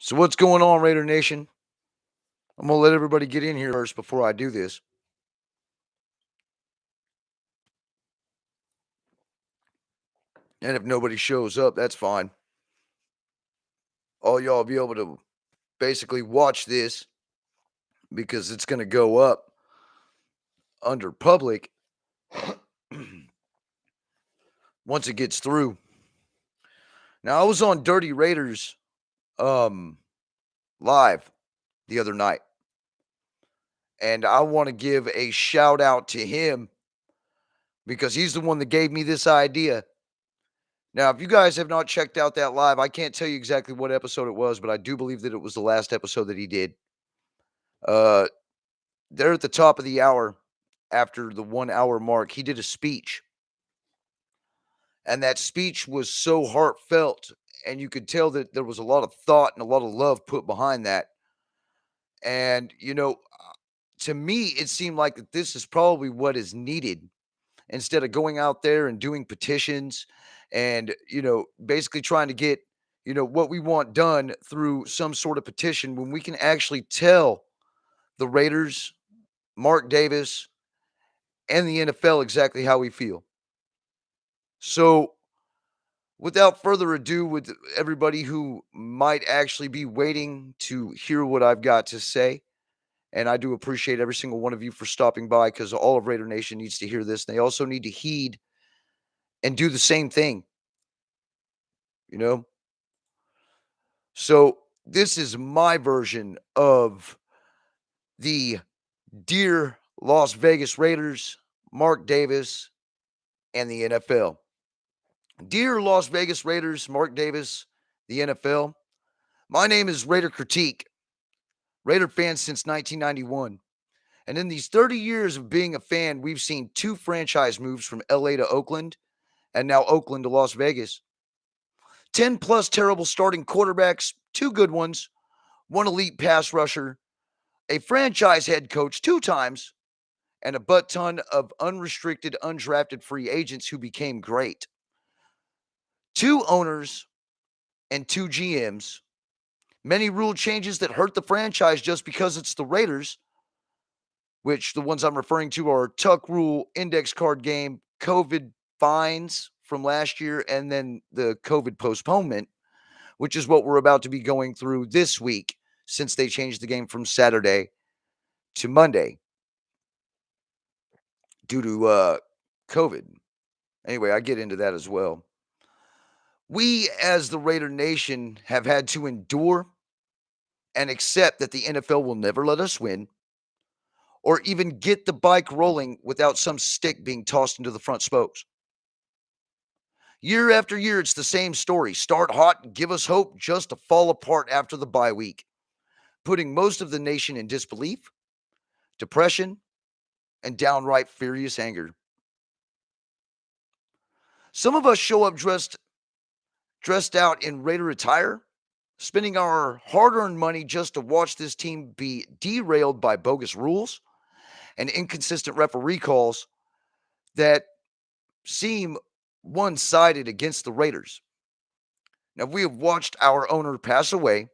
So what's going on, Raider Nation? I'm gonna let everybody get in here first before I do this. And if nobody shows up, that's fine. All y'all will be able to basically watch this because it's gonna go up under public once it gets through. Now I was on Dirty Raiders um live the other night, and I want to give a shout out to him because he's the one that gave me this idea. Now, if you guys have not checked out that live, I can't tell you exactly what episode it was, but I do believe that it was the last episode that he did. Uh, there at the top of the hour, after the 1 hour mark, he did a speech. And that speech was so heartfelt. And you could tell that there was a lot of thought and a lot of love put behind that. And, to me, it seemed like that this is probably what is needed instead of going out there and doing petitions and, basically trying to get, what we want done through some sort of petition when we can actually tell the Raiders, Mark Davis, and the NFL exactly how we feel. So, without further ado, with everybody who might actually be waiting to hear what I've got to say, and I do appreciate every single one of you for stopping by because all of Raider Nation needs to hear this. They also need to heed and do the same thing, you know? So, this is my version of the Dear Las Vegas Raiders, Mark Davis, and the NFL. Dear Las Vegas Raiders, Mark Davis, the NFL. My name is Raider Critique, Raider fan since 1991. And in these 30 years of being a fan, we've seen two franchise moves from LA to Oakland and now Oakland to Las Vegas. 10 plus terrible starting quarterbacks, two good ones, one elite pass rusher, a franchise head coach two times, and a butt ton of unrestricted, undrafted free agents who became great. Two owners and two GMs, many rule changes that hurt the franchise just because it's the Raiders, which the ones I'm referring to are Tuck Rule, Index Card Game, COVID fines from last year, and then the COVID postponement, which is what we're about to be going through this week since they changed the game from Saturday to Monday due to COVID. Anyway, I get into that as well. We, as the Raider Nation, have had to endure and accept that the NFL will never let us win or even get the bike rolling without some stick being tossed into the front spokes. Year after year, it's the same story. Start hot and give us hope just to fall apart after the bye week, putting most of the nation in disbelief, depression, and downright furious anger. Some of us show up dressed out in Raider attire, spending our hard-earned money just to watch this team be derailed by bogus rules and inconsistent referee calls that seem one-sided against the Raiders. Now, we have watched our owner pass away,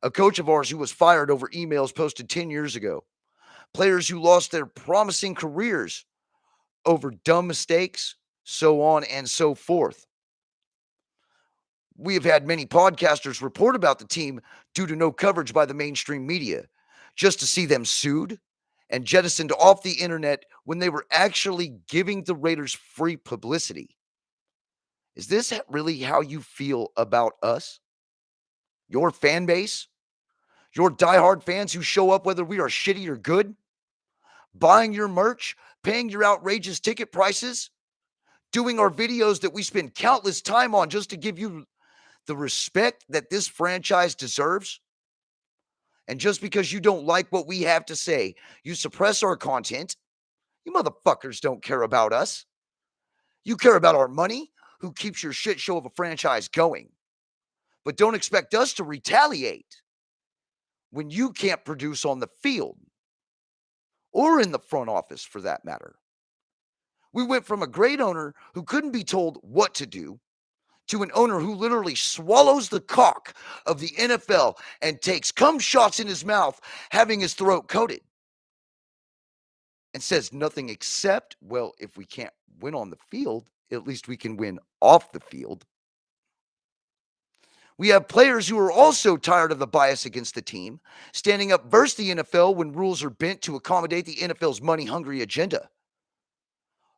a coach of ours who was fired over emails posted 10 years ago, players who lost their promising careers over dumb mistakes, so on and so forth. We have had many podcasters report about the team due to no coverage by the mainstream media, just to see them sued and jettisoned off the internet when they were actually giving the Raiders free publicity. Is this really how you feel about us? Your fan base? Your diehard fans who show up whether we are shitty or good? Buying your merch? Paying your outrageous ticket prices? Doing our videos that we spend countless time on just to give you the respect that this franchise deserves? And just because you don't like what we have to say, you suppress our content. You motherfuckers don't care about us. You care about our money, who keeps your shit show of a franchise going. But don't expect us to retaliate when you can't produce on the field or in the front office for that matter. We went from a great owner who couldn't be told what to do to an owner who literally swallows the cock of the NFL and takes cum shots in his mouth, having his throat coated, and says nothing except, well, if we can't win on the field, at least we can win off the field. We have players who are also tired of the bias against the team, standing up versus the NFL when rules are bent to accommodate the NFL's money hungry agenda,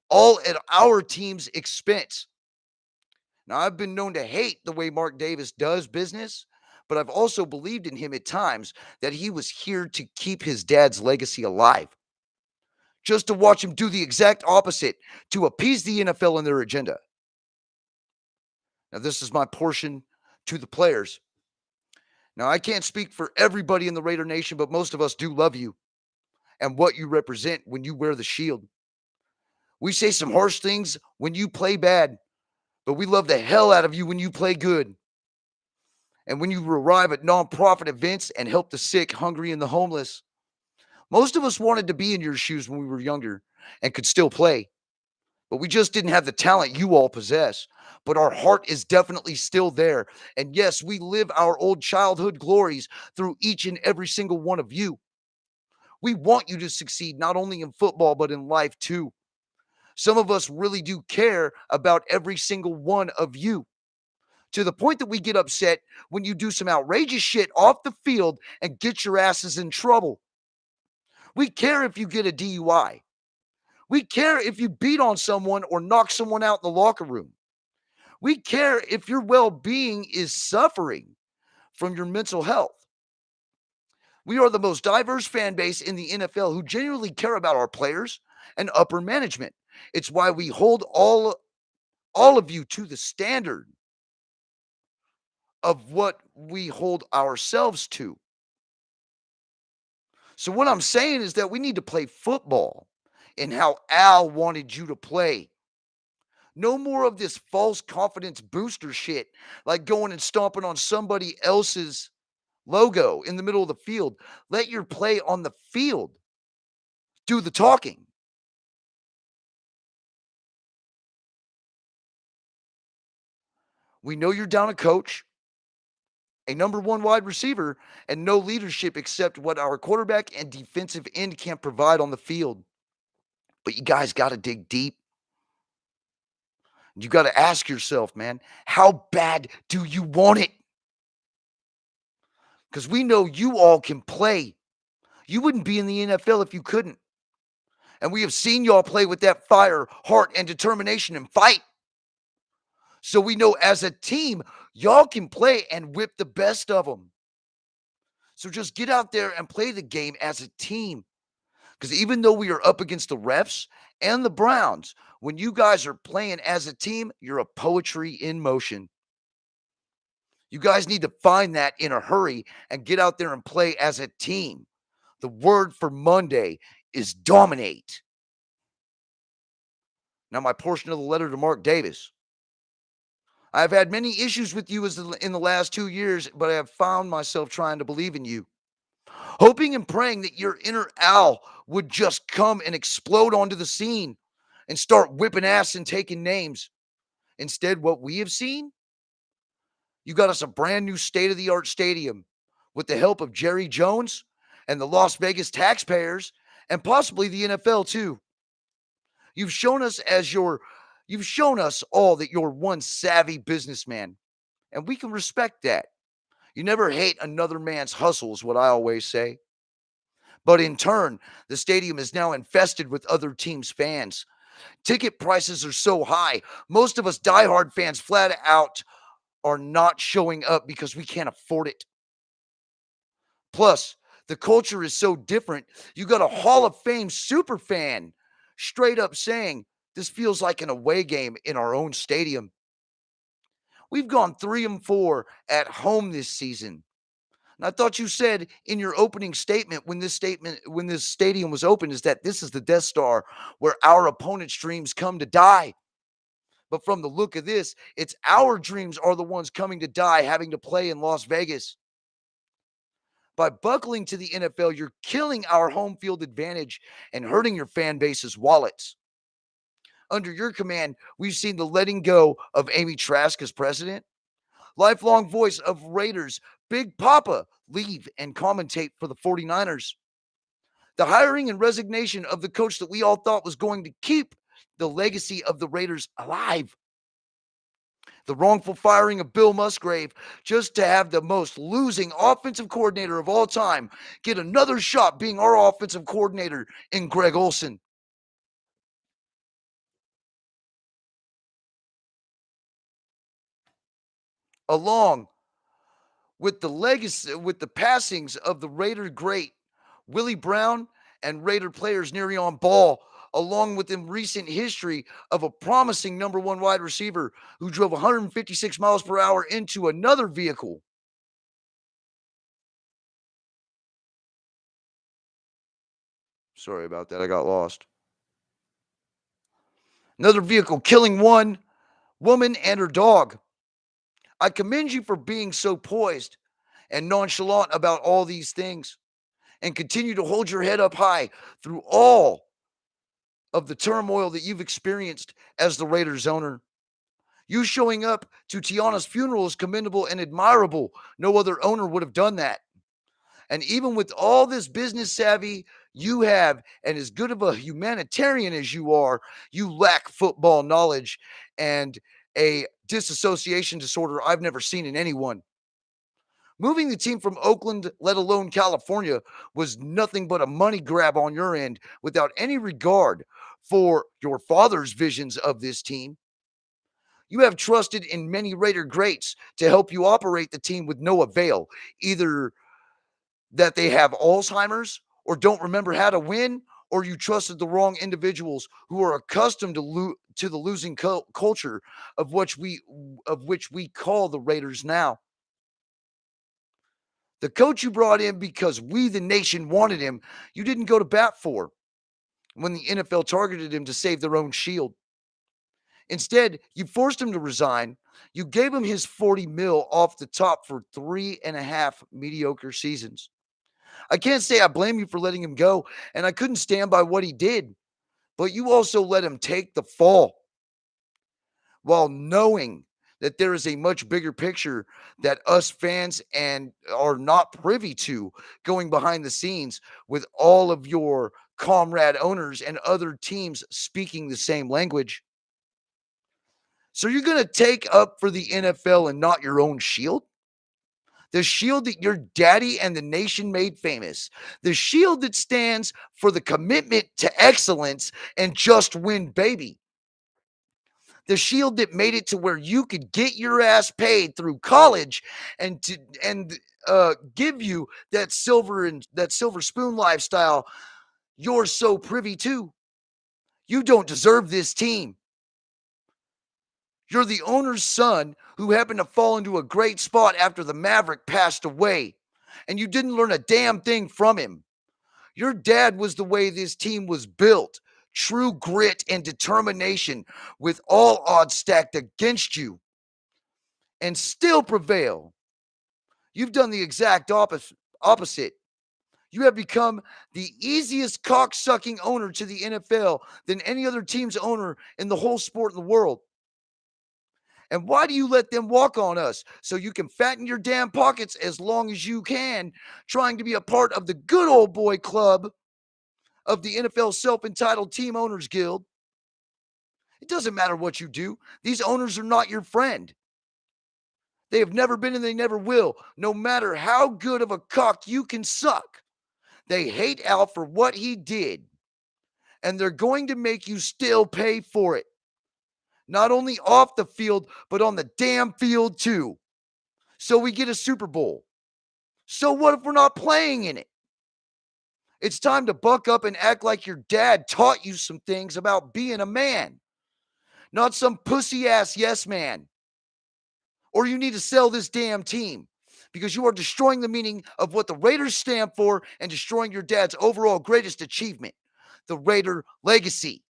all at our team's expense. Now, I've been known to hate the way Mark Davis does business, but I've also believed in him at times that he was here to keep his dad's legacy alive. Just to watch him do the exact opposite to appease the NFL and their agenda. Now, this is my portion to the players. Now, I can't speak for everybody in the Raider Nation, but most of us do love you and what you represent when you wear the shield. We say some harsh things when you play bad, but we love the hell out of you when you play good. And when you arrive at nonprofit events and help the sick, hungry, and the homeless. Most of us wanted to be in your shoes when we were younger and could still play, but we just didn't have the talent you all possess. But our heart is definitely still there. And yes, we live our old childhood glories through each and every single one of you. We want you to succeed, not only in football, but in life too. Some of us really do care about every single one of you, to the point that we get upset when you do some outrageous shit off the field and get your asses in trouble. We care if you get a DUI. We care if you beat on someone or knock someone out in the locker room. We care if your well-being is suffering from your mental health. We are the most diverse fan base in the NFL who genuinely care about our players and upper management. It's why we hold all of you to the standard of what we hold ourselves to. So what I'm saying is that we need to play football and how Al wanted you to play. No more of this false confidence booster shit, like going and stomping on somebody else's logo in the middle of the field. Let your play on the field do the talking. We know you're down a coach, a number one wide receiver, and no leadership except what our quarterback and defensive end can provide on the field. But you guys got to dig deep. You got to ask yourself, man, how bad do you want it? Because we know you all can play. You wouldn't be in the NFL if you couldn't. And we have seen y'all play with that fire, heart, and determination and fight. So we know as a team, y'all can play and whip the best of them. So just get out there and play the game as a team. Because even though we are up against the refs and the Browns, when you guys are playing as a team, you're a poetry in motion. You guys need to find that in a hurry and get out there and play as a team. The word for Monday is dominate. Now, my portion of the letter to Mark Davis. I've had many issues with you in the last 2 years, but I have found myself trying to believe in you. Hoping and praying that your inner Al would just come and explode onto the scene and start whipping ass and taking names. Instead, what we have seen, you got us a brand new state-of-the-art stadium with the help of Jerry Jones and the Las Vegas taxpayers and possibly the NFL too. You've shown us all that you're one savvy businessman, and we can respect that. You never hate another man's hustle is what I always say. But in turn, the stadium is now infested with other teams' fans. Ticket prices are so high. Most of us diehard fans flat out are not showing up because we can't afford it. Plus, the culture is so different. You got a Hall of Fame super fan straight up saying, this feels like an away game in our own stadium. We've gone 3-4 at home this season. And I thought you said in your opening statement when this stadium was open is that this is the Death Star where our opponent's dreams come to die. But from the look of this, it's our dreams are the ones coming to die having to play in Las Vegas. By buckling to the NFL, you're killing our home field advantage and hurting your fan base's wallets. under your command, we've seen the letting go of Amy Trask as president, lifelong voice of Raiders, Big Papa, leave and commentate for the 49ers. The hiring and resignation of the coach that we all thought was going to keep the legacy of the Raiders alive. The wrongful firing of Bill Musgrave just to have the most losing offensive coordinator of all time get another shot being our offensive coordinator in Greg Olson. Along with the legacy, with the passings of the Raider great Willie Brown and Raider players Nerion Ball, along with in recent history of a promising number one wide receiver who drove 156 miles per hour into another vehicle. Sorry about that. I got lost. Another vehicle killing one woman and her dog. I commend you for being so poised and nonchalant about all these things and continue to hold your head up high through all of the turmoil that you've experienced as the Raiders owner. You showing up to Tiana's funeral is commendable and admirable. No other owner would have done that. And even with all this business savvy you have, and as good of a humanitarian as you are, you lack football knowledge and a disassociation disorder I've never seen in anyone. Moving the team from Oakland, let alone California, was nothing but a money grab on your end without any regard for your father's visions of this team. You have trusted in many Raider greats to help you operate the team with no avail, either that they have Alzheimer's or don't remember how to win, or you trusted the wrong individuals who are accustomed to the losing culture of which we call the Raiders now. The coach you brought in because we, the nation, wanted him, you didn't go to bat for when the NFL targeted him to save their own shield. Instead, you forced him to resign. You gave him his 40 mil off the top for 3.5 mediocre seasons. I can't say I blame you for letting him go, and I couldn't stand by what he did, but you also let him take the fall while knowing that there is a much bigger picture that us fans and are not privy to going behind the scenes with all of your comrade owners and other teams speaking the same language. So you're going to take up for the NFL and not your own shield? The shield that your daddy and the nation made famous. The shield that stands for the commitment to excellence and just win, baby. The shield that made it to where you could get your ass paid through college and give you that silver spoon lifestyle you're so privy to. You don't deserve this team. You're the owner's son who happened to fall into a great spot after the Maverick passed away, and you didn't learn a damn thing from him. Your dad was the way this team was built. True grit and determination with all odds stacked against you and still prevail. You've done the exact opposite. You have become the easiest cocksucking owner to the NFL than any other team's owner in the whole sport in the world. And why do you let them walk on us? So you can fatten your damn pockets as long as you can, trying to be a part of the good old boy club of the NFL Self-Entitled Team Owners Guild. It doesn't matter what you do. These owners are not your friend. They have never been and they never will, no matter how good of a cock you can suck. They hate Al for what he did, and they're going to make you still pay for it. Not only off the field, but on the damn field too. So we get a Super Bowl. So what if we're not playing in it? It's time to buck up and act like your dad taught you some things about being a man, not some pussy ass yes man. Or you need to sell this damn team because you are destroying the meaning of what the Raiders stand for and destroying your dad's overall greatest achievement, the Raider legacy.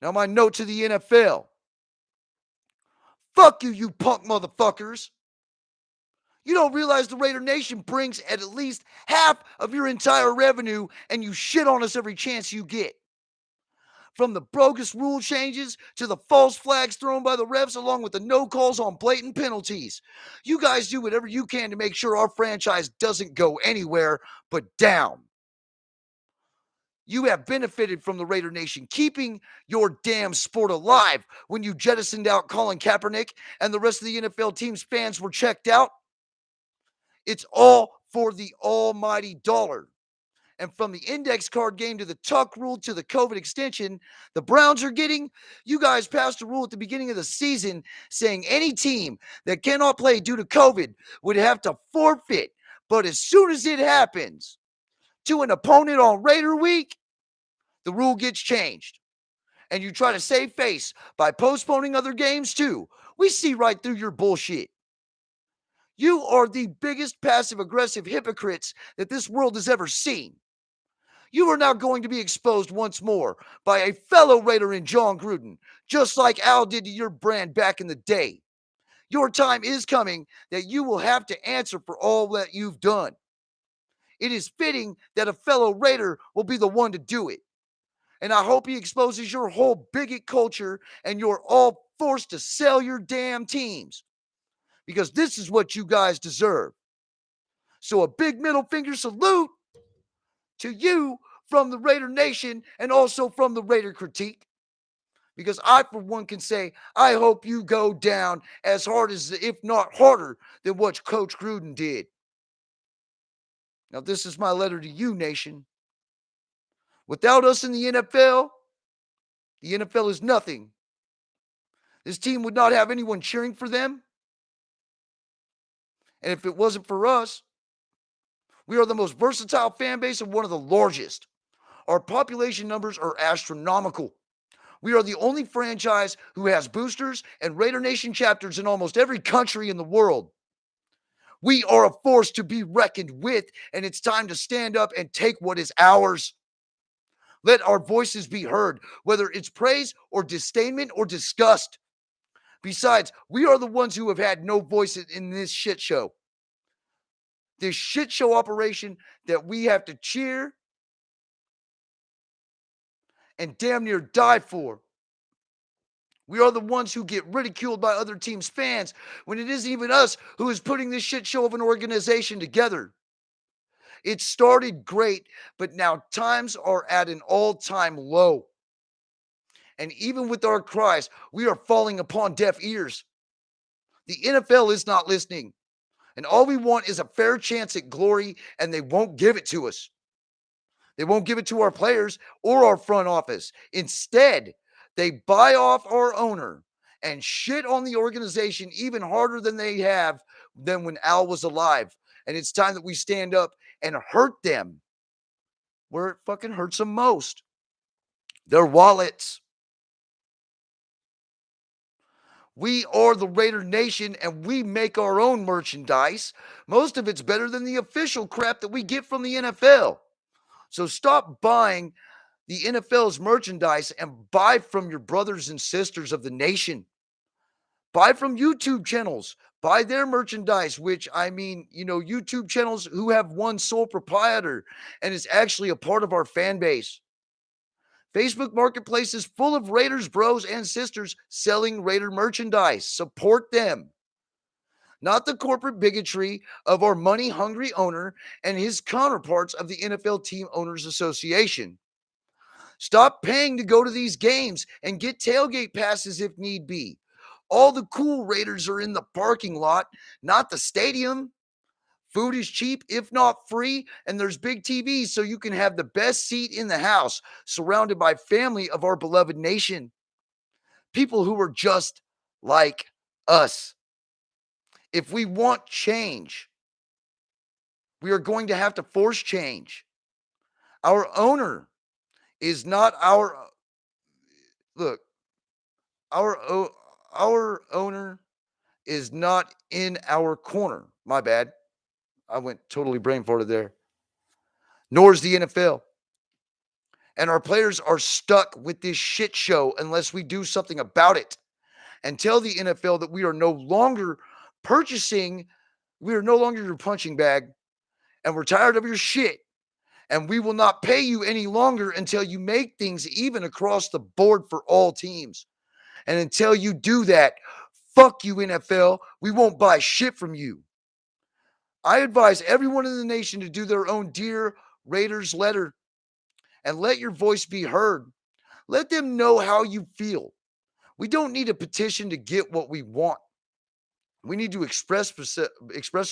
Now, my note to the NFL. Fuck you, you punk motherfuckers. You don't realize the Raider Nation brings at least half of your entire revenue, and you shit on us every chance you get. From the bogus rule changes to the false flags thrown by the refs, along with the no calls on blatant penalties. You guys do whatever you can to make sure our franchise doesn't go anywhere but down. You have benefited from the Raider Nation keeping your damn sport alive when you jettisoned out Colin Kaepernick and the rest of the NFL team's fans were checked out. It's all for the almighty dollar. And from the index card game to the tuck rule to the COVID extension, the Browns are getting, you guys passed a rule at the beginning of the season saying any team that cannot play due to COVID would have to forfeit. But as soon as it happens to an opponent on Raider Week, the rule gets changed. And you try to save face by postponing other games too. We see right through your bullshit. You are the biggest passive-aggressive hypocrites that this world has ever seen. You are now going to be exposed once more by a fellow Raider in Jon Gruden, just like Al did to your brand back in the day. Your time is coming that you will have to answer for all that you've done. It is fitting that a fellow Raider will be the one to do it. And I hope he exposes your whole bigot culture and you're all forced to sell your damn teams. Because this is what you guys deserve. So a big middle finger salute to you from the Raider Nation and also from the Raider Critique. Because I, for one, can say, I hope you go down as hard as, if not harder, than what Coach Gruden did. Now, this is my letter to you, Nation. Without us in the NFL is nothing. This team would not have anyone cheering for them. And if it wasn't for us, we are the most versatile fan base and one of the largest. Our population numbers are astronomical. We are the only franchise who has boosters and Raider Nation chapters in almost every country in the world. We are a force to be reckoned with, and it's time to stand up and take what is ours. Let our voices be heard, whether it's praise or disdainment or disgust. Besides, we are the ones who have had no voice in this shit show. This shit show operation that we have to cheer and damn near die for. We are the ones who get ridiculed by other teams' fans when it isn't even us who is putting this shit show of an organization together. It started great, but now times are at an all-time low. And even with our cries, we are falling upon deaf ears. The NFL is not listening. And all we want is a fair chance at glory, and they won't give it to us. They won't give it to our players or our front office. Instead, they buy off our owner and shit on the organization even harder than they have than when Al was alive. And it's time that we stand up and hurt them where it fucking hurts them most. Their wallets. We are the Raider Nation and we make our own merchandise. Most of it's better than the official crap that we get from the NFL. So stop buying the NFL's merchandise and buy from your brothers and sisters of the nation. Buy from YouTube channels. Buy their merchandise, which I mean, YouTube channels who have one sole proprietor and is actually a part of our fan base. Facebook Marketplace is full of Raiders bros and sisters selling Raider merchandise. Support them. Not the corporate bigotry of our money-hungry owner and his counterparts of the NFL Team Owners Association. Stop paying to go to these games and get tailgate passes if need be. All the cool Raiders are in the parking lot, not the stadium. Food is cheap, if not free, and there's big TVs so you can have the best seat in the house, surrounded by family of our beloved nation. People who are just like us. If we want change, we are going to have to force change. Our owner is not our owner is not in our corner. My bad. I went totally brain farted there. Nor is the NFL. And our players are stuck with this shit show unless we do something about it. And tell the NFL that we are no longer your punching bag, and we're tired of your shit. And we will not pay you any longer until you make things even across the board for all teams. And until you do that, fuck you, NFL. We won't buy shit from you. I advise everyone in the nation to do their own Dear Raiders letter and let your voice be heard. Let them know how you feel. We don't need a petition to get what we want. We need to express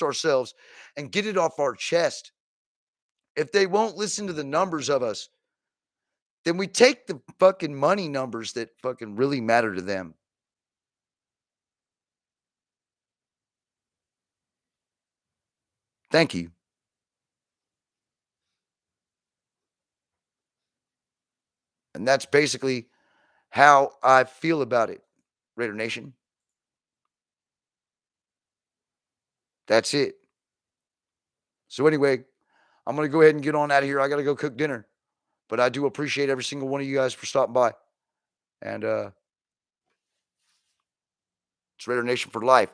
ourselves and get it off our chest. If they won't listen to the numbers of us, then we take the fucking money numbers that fucking really matter to them. Thank you. And that's basically how I feel about it, Raider Nation. That's it. So anyway, I'm going to go ahead and get on out of here. I got to go cook dinner. But I do appreciate every single one of you guys for stopping by. And it's Raider Nation for life.